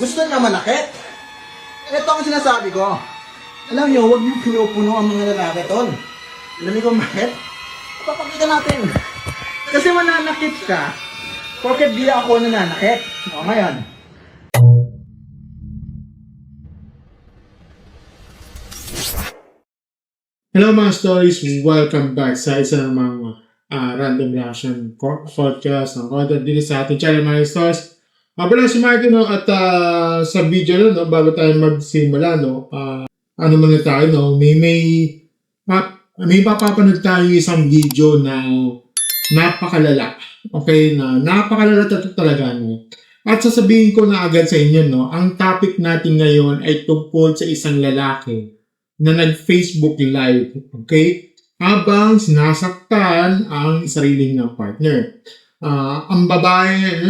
Gusto niya manakit? Ito ang sinasabi ko. Alam niyo, huwag niyo pinupuno ang mga lalaki, tol. Alam niyo kung bakit? Papakita natin. Kasi mananakit ka, porket di ako nananakit. O ngayon. Hello mga stories, welcome back sa isa namang random reaction podcast ng content dito sa ating channel mga stories. Pala si Marky, no, at sa video no, bago tayo magsimula, no, ano muna tayo, no, may papapanood tayo isang video na napakalala. Okay, na napakalala talaga, no. At sasabihin ko na agad sa inyo, no, ang topic natin ngayon ay tungkol sa isang lalaki na nag-Facebook Live, okay? Habang sinasaktan ang sarili ng partner. Ang babae,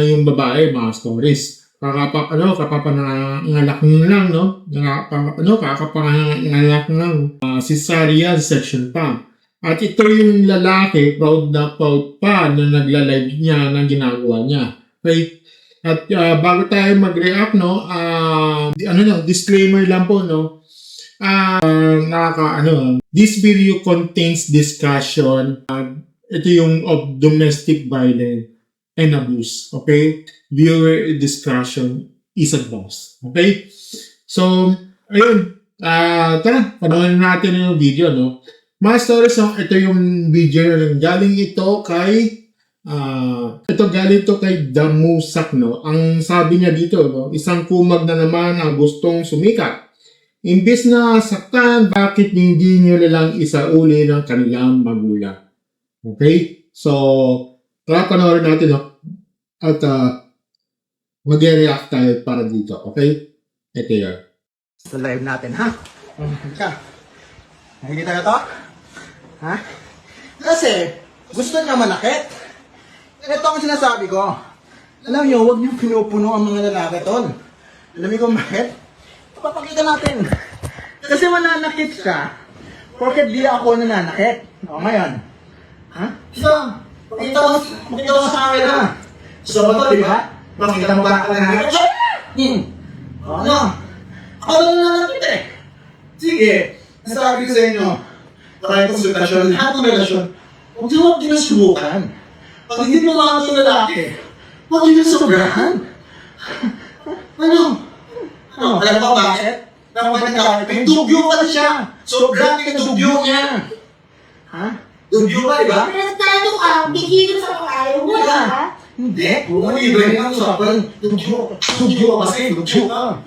yung babae, mga stories. Kakapangalak nyo lang, no? Kakapangalak lang. Cesarean section pa. At ito yung lalaki, proud na proud pa na nagla-live niya ng ginagawa niya. Okay? At bago tayo mag-react, no? Disclaimer lang po, no? This video contains discussion. Ito yung of domestic violence and abuse. Okay? Viewer discretion is advised. Okay? So, ayun. Tara, panoorin natin yung video, no? Mga stories, no? Ito yung video na galing ito kay Damusak, no? Ang sabi niya dito, no? Isang kumag na naman ang gustong sumikat. Imbes na saktan, bakit hindi nyo nalang isauli ng kanilang magulang? Okay? So, tara panoorin natin, no? At mag-react tayo para dito. Okay? Ito yun. Sa live natin, ha? Nakikita na to? Ha? Kasi, gusto niya manakit. Ito ang sinasabi ko. Alam niyo, huwag niyo pinupuno ang mga lalaki, tol. Alam niyo kung bakit? Papakita natin. Kasi mananakit ka, porket di ako nananakit. O ngayon. Ha? So, makita mo sa camera. So, ba ito, di ba? Makita mo ba ako nananakit? O ano? Ako lang nananakit eh. Sige, nasabi ko sa inyo, tayo konsultasyon, lahat ng relasyon, huwag din ang subukan. Pag hindi mo mga itong lalaki, huwag din ang sobrahan. Ano? Alam mo bakit? May dugyo pa na siya. Sobrang yung dugyo niya. Ha? Dugyo pa, diba? Pero tayo ka, bigyan sa ayaw mo, ha? Hindi. Kung iba yung usapan, dugyo. Dugyo ka kasi, dugyo ka.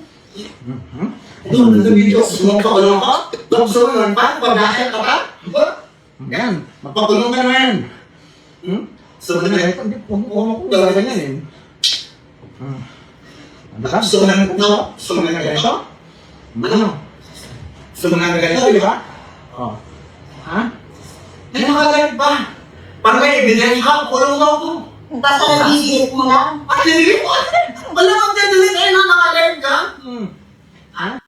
Ito, nasa video, sumapakulong ka? Sumapakulong pa? Pagkakit ka pa? Diba? Yan, magpakulong ka naman. So, ano na yun? Huwag mo galagan yan eh. So, ano na ganito? Ano? So, ano na ganito, di ba? Oo. Ha? Hindi nakagalit ba? Parang may evidence ka, kulong mo ako. Basta nabibigit mo lang. At hindi mo! Wala kang dedelete eh, nakagalit ka? Ha?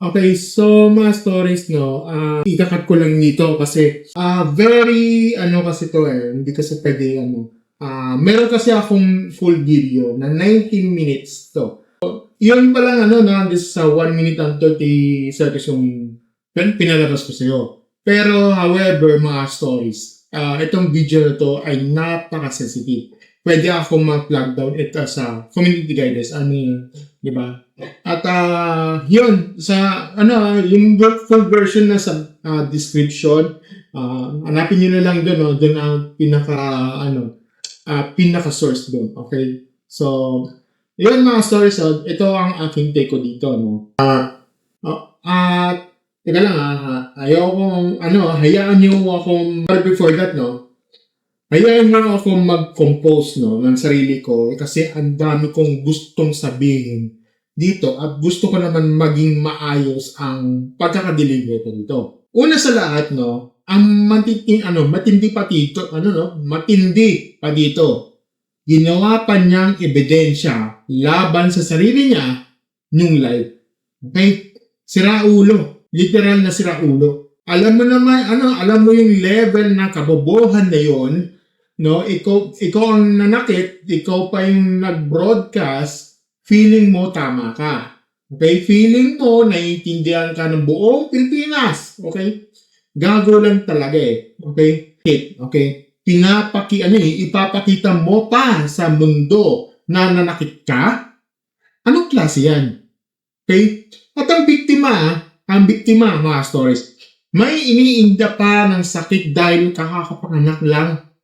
Okay, so mga stories, no, ikakat ko lang nito kasi very, kasi to hindi kasi pwede, meron kasi akong full video na 19 minutes to. Yun pa lang, this sa 1 minute and 30 seconds yung pinalabas ko sa'yo. Pero, however, mga stories, itong video na to ay napaka-sensitive. Pwede akong ma-plug down ito sa community guidance, di ba? At yun sa yung full version na sa description, hanapin niyo na lang doon, doon ang pinaka source doon, okay? So yun mga stories, ito ang aking take ko dito, no. Teka lang, hayaan niyo akong before that, no. Hayaan mo akong mag-compose, no, ng sarili ko kasi ang dami kong gustong sabihin dito at gusto ko naman maging maayos ang pagkakadeliver ko dito. Una sa lahat, no, ang matindi pa dito. Ginawa pa niyang ebidensya laban sa sarili niya nung live. Okay? Sira ulo. Literal na sira ulo. Alam mo naman, alam mo yung level na kabobohan na yon, no? Ikaw ang nanakit, ikaw pa yung nag-broadcast, feeling mo tama ka. Okay? Feeling mo, naiintindihan ka ng buong Pilipinas. Okay? Gago lang talaga eh. Okay? Okay? Ipapakita mo pa sa mundo na nanakit ka? Anong klase yan? Okay? At ang biktima, mga stories, may iniinda pa ng sakit dahil kakakapanganak lang.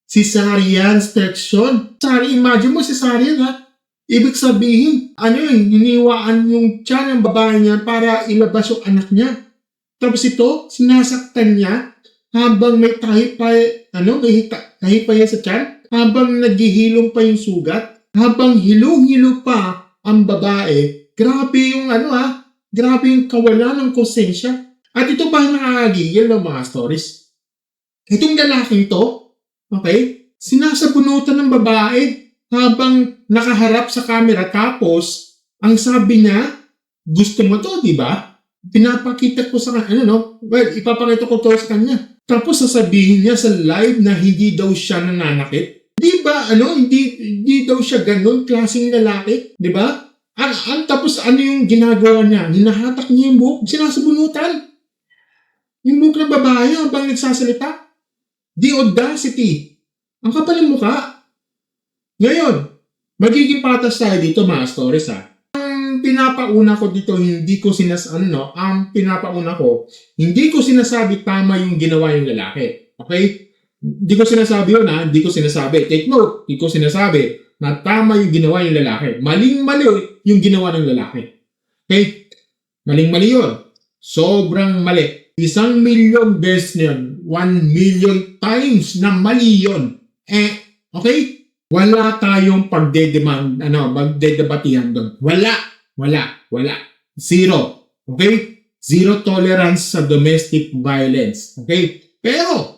Cesarean section. Imagine mo cesarean ha? Ibig sabihin, hiniwaan yung tiyan ng babae niya para ilabas yung anak niya. Tapos ito, sinasaktan niya habang may tahi pa yan sa tiyan, habang naghihilom pa yung sugat, habang hilong-hilo pa ang babae. Grabe yung grabe yung kawalan ng konsensya. At ito pa yung nakakagigil ng mga stories. Itong lalaking to, okay, sinasabunutan ng babae habang nakaharap sa camera, tapos ang sabi niya, gusto mo to, di ba? Pinapakita ko sa kanya, ipapakita ko to sa kanya. Tapos sasabihin niya sa live na hindi daw siya nananakit. Di ba, hindi daw siya ganun klaseng lalaki, di ba? Tapos yung ginagawa niya? Hinahatak niya yung buhok, sinasabunutan. Yung buhok ng babae habang nagsasalita. The audacity. Ang kapal ng mukha. Ngayon, magiging patas tayo dito, mga stories ha. Ang pinapauna ko dito, hindi ko sinasabi tama yung ginawa yung lalaki. Okay? Hindi ko sinasabi yun ha. Hindi ko sinasabi. Take note. Hindi ko sinasabi na tama yung ginawa yung lalaki. Maling-mali yung ginawa ng lalaki. Okay? Maling-mali yun. Sobrang mali. 1 million beses na yun. 1 million times na mali yun. Okay? Wala tayong magdedebatihan doon. Wala. Zero. Okay? Zero tolerance sa domestic violence. Okay? Pero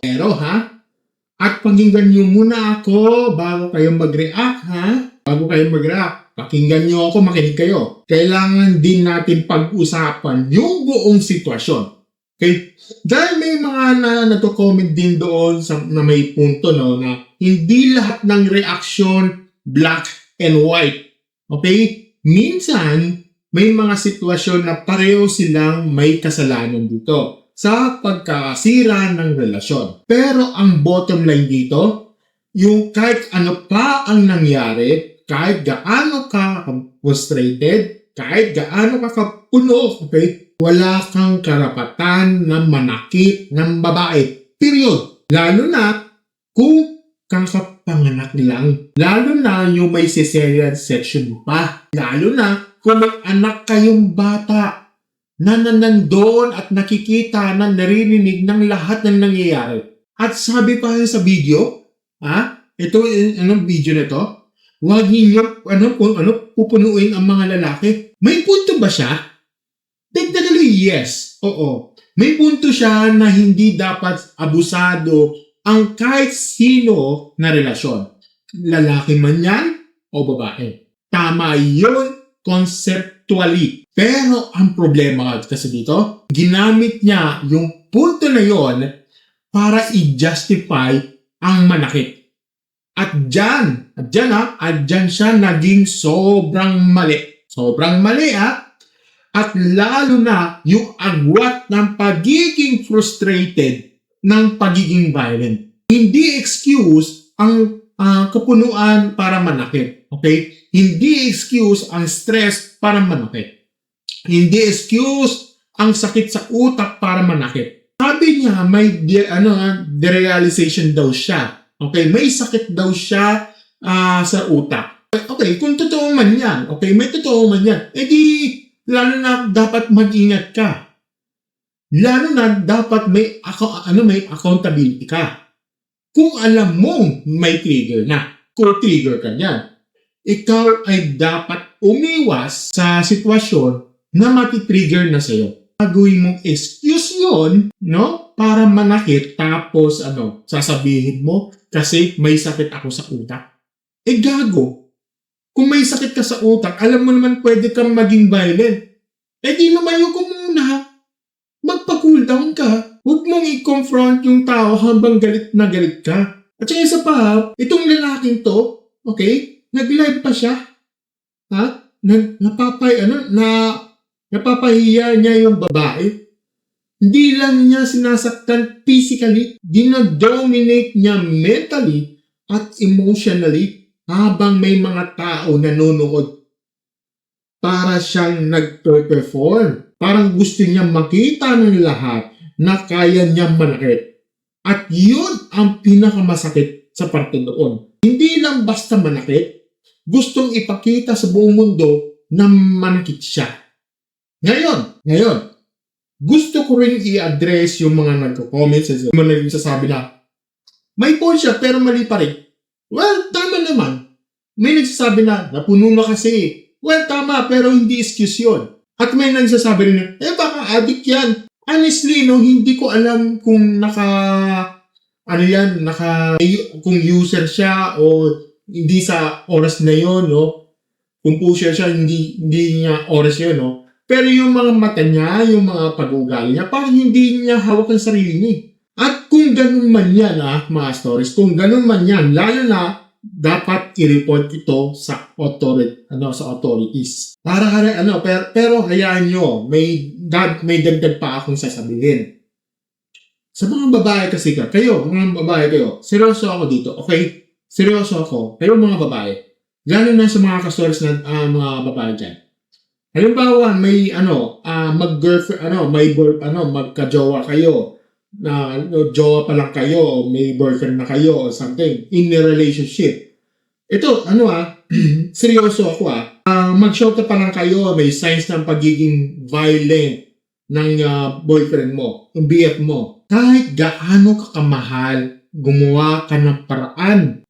at pakinggan nyo muna ako bago kayo mag-react, ha? Bago kayo mag-react, pakinggan nyo ako, makinig kayo. Kailangan din natin pag-usapan yung buong sitwasyon. Okay? Dahil may mga nato-comment din doon na may punto, na hindi lahat ng reaction black and white. Okay? Minsan, may mga sitwasyon na pareho silang may kasalanan dito sa pagkakasira ng relasyon. Pero ang bottom line dito, yung kahit ano pa ang nangyari, kahit gaano ka frustrated, kahit gaano ka kapuno, okay, wala kang karapatan na manakit ng babae. Period. Lalo na kung kakapanganak lang. Lalo na yung may cesarean section pa. Lalo na kung may anak kayong bata na nandoon at nakikita na naririnig ng lahat ng nangyayari. At sabi pa sa video, video na to, huwag ninyo pupunuin ang mga lalaki. May punto ba siya? Technically, yes. Oo. May punto siya na hindi dapat abusado ang kahit sino na relasyon. Lalaki man yan o babae. Tama yun conceptually. Pero ang problema kasi dito, ginamit niya yung punto na yon para i-justify ang manakit. At dyan siya naging sobrang mali. Sobrang mali At lalo na yung agwat ng pagiging frustrated ng pagiging violent. Hindi excuse ang kapunuan para manakit. Okay? Hindi excuse ang stress para manakit. Hindi excuse ang sakit sa utak para manakit. Sabi niya may derealization daw siya. Okay, may sakit daw siya sa utak. Okay, kung totoo man yan, okay, may totoo man yan, lalo na dapat mag-ingat ka. Lalo na dapat may accountability ka. Kung alam mong may trigger na, kung trigger ka niyan, ikaw ay dapat umiwas sa sitwasyon na matitrigger na sa'yo. Gagawin mong excuse yun, para manakit, tapos sasabihin mo, kasi may sakit ako sa utak. Gago. Kung may sakit ka sa utak, alam mo naman pwede kang maging violent. Di lumayo ko muna. Magpa-cool down ka. Huwag mong i-confront yung tao habang galit na galit ka. At saka isa pa, itong lalaking to, okay, nag-live pa siya. napapahiya niya yung babae. Hindi lang niya sinasaktan physically, dinadominate niya mentally at emotionally habang may mga tao nanonood. Para siyang nag-perform. Parang gusto niya makita ng lahat na kaya niyang manakit. At yun ang pinakamasakit sa parte doon. Hindi lang basta manakit, gustong ipakita sa buong mundo na manakit siya. Ngayon, gusto ko rin i-address yung mga nagko-comment sa mga nagsasabi na may point siya pero mali pa rin. Well, tama naman. May nagsasabi na napuno na kasi. Well, tama pero hindi excuse yun. At may nagsasabi rin na, baka addict yan. Honestly, hindi ko alam kung kung user siya o hindi sa oras na yon, no? Kung pusher siya, hindi niya oras yun, no? Pero yung mga mata niya, yung mga pag-uugali niya, parang hindi niya hawak ang sarili niya. At kung ganun man yan, mga stories, kung ganun man yan, lalo na dapat i-report ito sa authorities. Pero hayaan nyo, may dagdag pa akong sasabihin. Sa mga babae kasi mga babae kayo, seryoso ako dito, okay? Seryoso ako, kayo mga babae, lalo na sa mga ka-stories na mga babae dyan. Halimbawa, may magka-jowa kayo, na jowa pa lang kayo, may boyfriend na kayo or something, in a relationship. Ito, seryoso ako mag-show pa lang kayo, may signs ng pagiging violent ng boyfriend mo, yung BF mo. Kahit gaano ka kamahal, gumawa ka ng paraan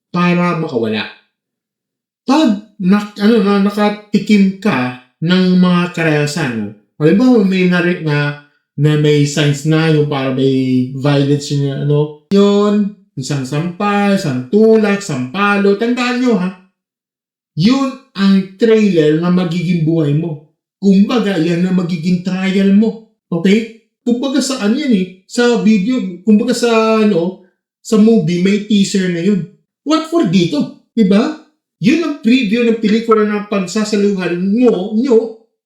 para makawala. Pag nakatikim ka ng mga karayasan, halimbawa may narik na may signs na yung para may violence yun, yun, isang sampal, isang tulak, sampalo, tandaan nyo yun ang trailer na magiging buhay mo. Kumbaga, yan na magiging trial mo. Okay? Kumbaga saan yan sa video, kumbaga sa movie, may teaser na yun. What for dito? Diba? Yun ang preview ng pelikula ng pagsasaluhan nyo,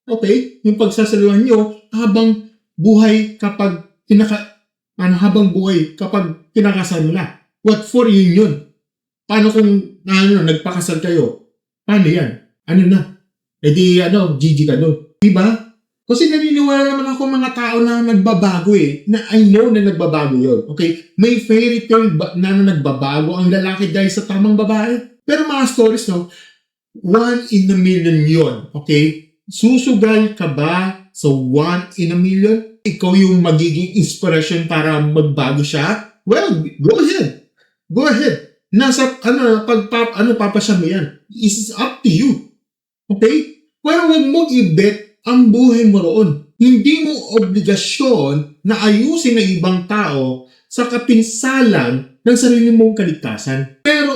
okay? Yung pagsasaluhan nyo habang buhay kapag kinakasal mo na. What for yun? Paano kung nagpakasal kayo? Paano yan? GG ka doon. Diba? Kasi naniniwala naman ako mga tao na nagbabago na I know na nagbabago yun. Okay? May fairy tale na nagbabago ang lalaki dahil sa tamang babae. Pero mga stories, 1 in a million yun. Okay? Susugal ka ba sa 1 in a million? Ikaw yung magiging inspiration para magbago siya? Well, go ahead. Go ahead. Nasa, papasya mo yan. It's up to you. Okay? Pero huwag mo i-bet ang buhay mo roon. Hindi mo obligasyon na ayusin ng ibang tao sa kapinsalan ng sarili mong kaligtasan. Pero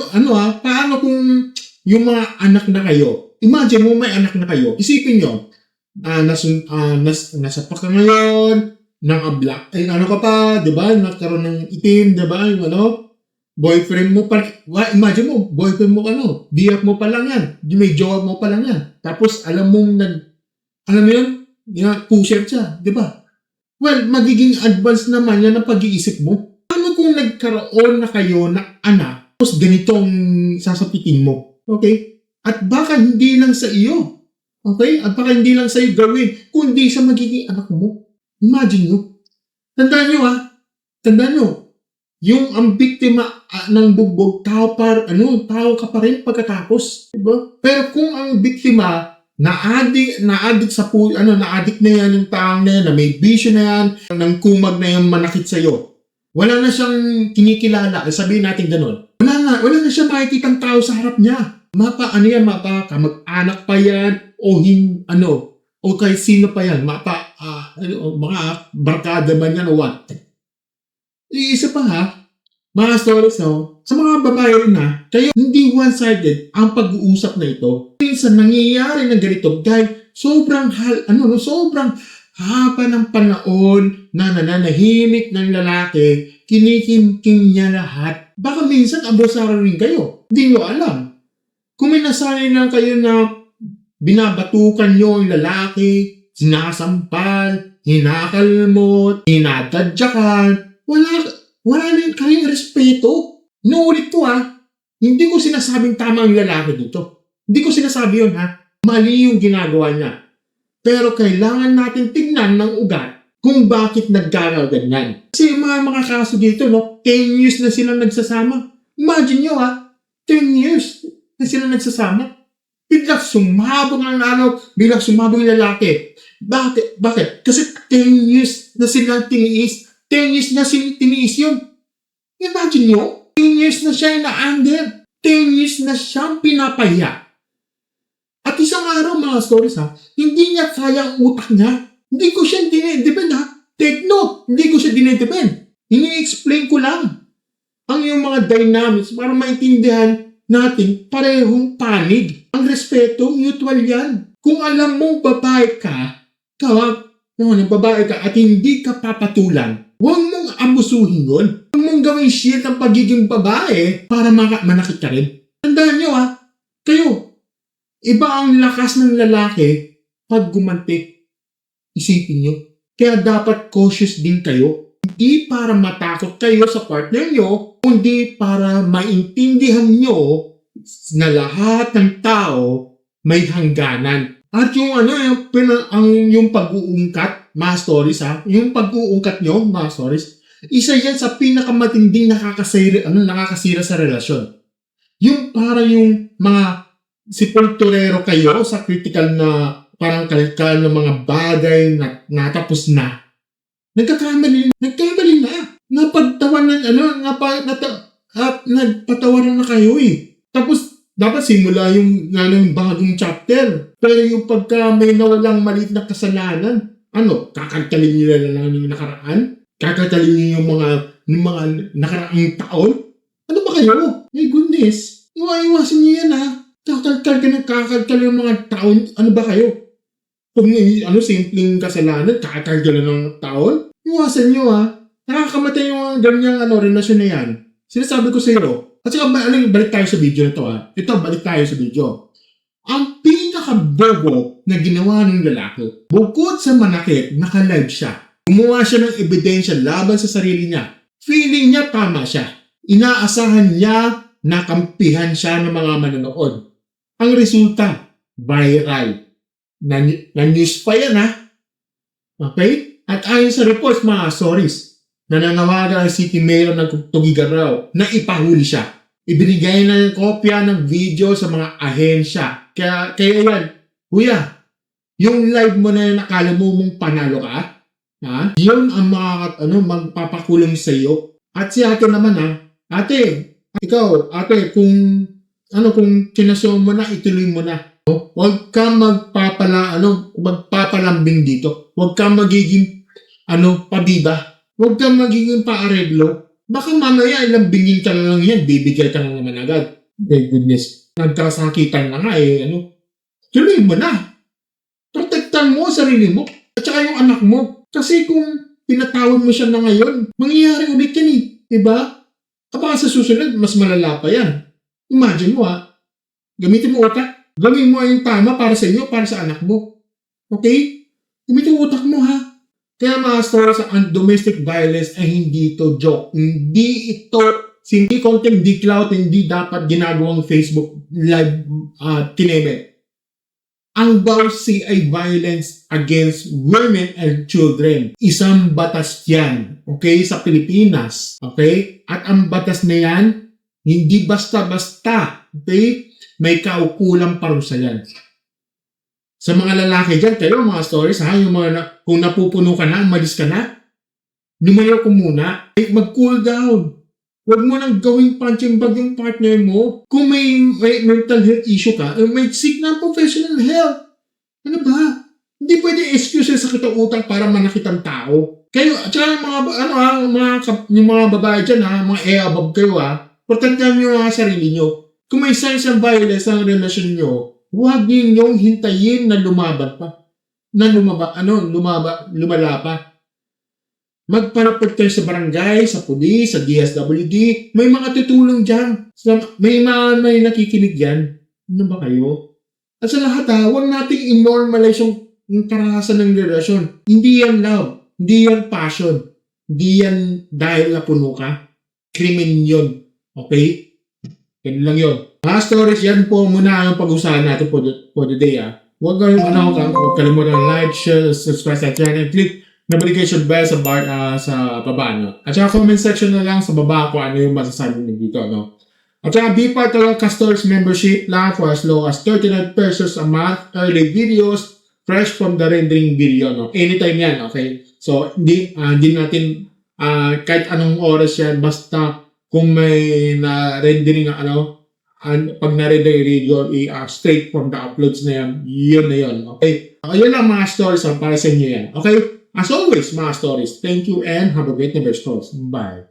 paano kung yung mga anak na kayo, imagine mo may anak na kayo, isipin nyo, nasa pa ka ngayon, black, ka pa, diba? Nagkaroon ng itim, diba? Yung boyfriend mo pa, imagine mo, boyfriend mo BF mo pa lang yan, may jowa mo pa lang yan. Tapos alam mo yun, pusher siya, diba? Well, magiging advance naman yan ang pag-iisip mo. Ano kung nagkaroon na kayo ng anak, tapos ganitong sasapitin mo, okay? At baka hindi lang sa iyo, okay? At baka hindi lang sa iyo gawin, kundi sa magiging anak mo. Imagine nyo. Tandaan nyo, yung ang biktima ng bugbog, tao ka pa rin pagkatapos, diba? Pero kung ang biktima na-addict na yan yung taong na yan, na may bisyo na yan, ng kumag na yung manakit sa'yo. Wala na siyang kinikilala, sabihin natin ganun. Wala na siyang makikitang tao sa harap niya. Kamag-anak pa yan, o kahit sino pa yan, mga barkada man yan o what. Isa pa mga stories sa mga babae rin kayo hindi one-sided ang pag-uusap na ito. Minsan nangyayari ng ganito dahil sobrang haba ng panahon na nananahimik ng lalaki, kinikimkim niya lahat. Baka minsan abusara rin kayo. Hindi nyo alam. Kung may nasanay lang kayo na binabatukan nyo ang lalaki, sinasampal, hinakalmot, hinatadyakan, wala na kayong respeto. Inuulit ko hindi ko sinasabing tama ang lalaki dito. Hindi ko sinasabi yun Mali yung ginagawa niya. Pero kailangan natin tignan ng ugat kung bakit nagkakaganyan. Kasi yung mga kaso dito, 10 years na sila nagsasama. Imagine nyo 10 years na sila nagsasama. Biglang sumabog biglang sumabog yung lalaki. Bakit? Kasi 10 years na silang tiniis. 10 years na tiniis yun. Imagine nyo, 10 years na siya na-anger. 10 years na siyang pinapahiya. At isang araw, mga stories hindi niya kaya ang utak niya. Hindi ko siya dinedepend Take note, hindi ko siya dinedepend. Ini-explain ko lang ang yung mga dynamics para maintindihan natin parehong panig. Ang respeto, mutual yan. Kung alam mo babae ka at hindi ka papatulan, huwag mong abusuhin yun. Huwag mong gawin shit ang pagiging babae para manakit ka rin. Tandaan nyo kayo, iba ang lakas ng lalaki pag gumanti. Isipin nyo. Kaya dapat cautious din kayo. Hindi para matakot kayo sa partner nyo, kundi para maintindihan nyo na lahat ng tao may hangganan. At yung yung pag-uungkat, mga stories yung pag-uungkat nyo, mga stories, isa yan sa pinakamatinding nakakasira sa relasyon. Yung para yung mga sipulturero kayo sa critical na parang kalikal ng mga bagay na natapos na. Nagkamali na. Napagtawanan nagpatawanan na kayo Tapos dapat simula yung bagong chapter. Pero yung pagka may nawalang maliit na kasalanan, kakalkalin nyo na lang yung nakaraan? Kakalkalin nyo yung mga nakaraang taon? Ano ba kayo? My goodness. Iwasan nyo yan kakalkal yung mga taon. Ano ba kayo? Kung simpleng kasalanan, kakalkal ng taon? Iwasan nyo nakakamatay yung ganyang relasyon na yan. Sinasabi ko sa iyo. At saka balik tayo sa video na to balik tayo sa video. Ang pinaka-bobo na ginawa ng lalaki, bukod sa manakit, naka-live siya. Gumawa siya ng ebidensya laban sa sarili niya. Feeling niya tama siya. Inaasahan niya na kampihan siya ng mga manonood. Ang resulta, viral. Na-news pa yan Okay? At ayon sa reports, mga stories, nananawagan ang City Mayor ng Tugigaraw na ipahuli siya. Ibinigay na ng kopya ng video sa mga ahensya. Kaya yan, kuya, yung live mo na nakala mo mong panalo ka, yun ang magpapakulong sa iyo. At si ate naman ate, kung kinasyon mo na, ituloy mo na. Huwag kang magpapalambing dito. Huwag kang magiging pabida. Huwag kang magiging paareglo. Baka mamaya ilambingin ka na lang yan, bibigay ka na naman agad. My goodness. Nagkasakitan na tuloy mo na. Protektan mo sarili mo. At saka yung anak mo. Kasi kung pinatawad mo siya na ngayon, mangyayari ulit yan Diba? Kapag sa susunod, mas malala pa yan. Imagine mo gamitin mo utak. Gawin mo yung tama para sa iyo, para sa anak mo. Okay? Gamitin mo utak mo Kaya mga stories ang domestic violence ay hindi ito joke. Hindi content, hindi clout, hindi dapat ginagawang Facebook live tineme. Ang BAWC ay violence against women and children. Isang batas yan, okay, sa Pilipinas. Okay? At ang batas na yan, hindi basta-basta. Okay? May kaukulang parusa yan. Sa mga lalaki dyan, kayo mga stories yung kung napupuno ka na, umalis ka na, lumayo ko muna, mag-cool down. Huwag mo nang gawing punching bag yung partner mo. Kung may mental health issue ka, may seek na professional help. Ano ba? Hindi pwede excuse sa kita utang para manakit ang tao. Kayo, at saka yung mga babae dyan mga above kayo protektahan nyo ang sarili nyo. Kung may signs ng violence ang relasyon nyo, huwag ninyong hintayin na lumaban pa. Lumala pa. Magparaport kayo sa barangay, sa pulis, sa DSWD. May mga tutulong dyan. May nakikinig yan. Ano ba kayo? At sa lahat huwag nating i-normalize yung karahasan ng relasyon. Hindi yan love. Hindi yan passion. Hindi yan dahil napuno ka. Krimen yun. Okay? Yan lang yun. Mga stories, yan po muna ang pag-usahan natin for the day. Huwag kalimutan like, share, subscribe sa channel, and click notification bell sa baba. No? At saka comment section na lang sa baba kung ano yung masasabi nyo dito. No? At saka be part of our Castors membership lang for as low as 39 pesos a month. Early videos, fresh from the rendering video. No? Anytime yan, okay? So, hindi natin kahit anong oras yan, basta kung may na-rendering pag na-render yung video, straight from the uploads na yan, yun na yun. Okay? Yun lang mga stories para sa inyo yan. Okay? As always, mga stories, thank you and have a great day, stories. Bye.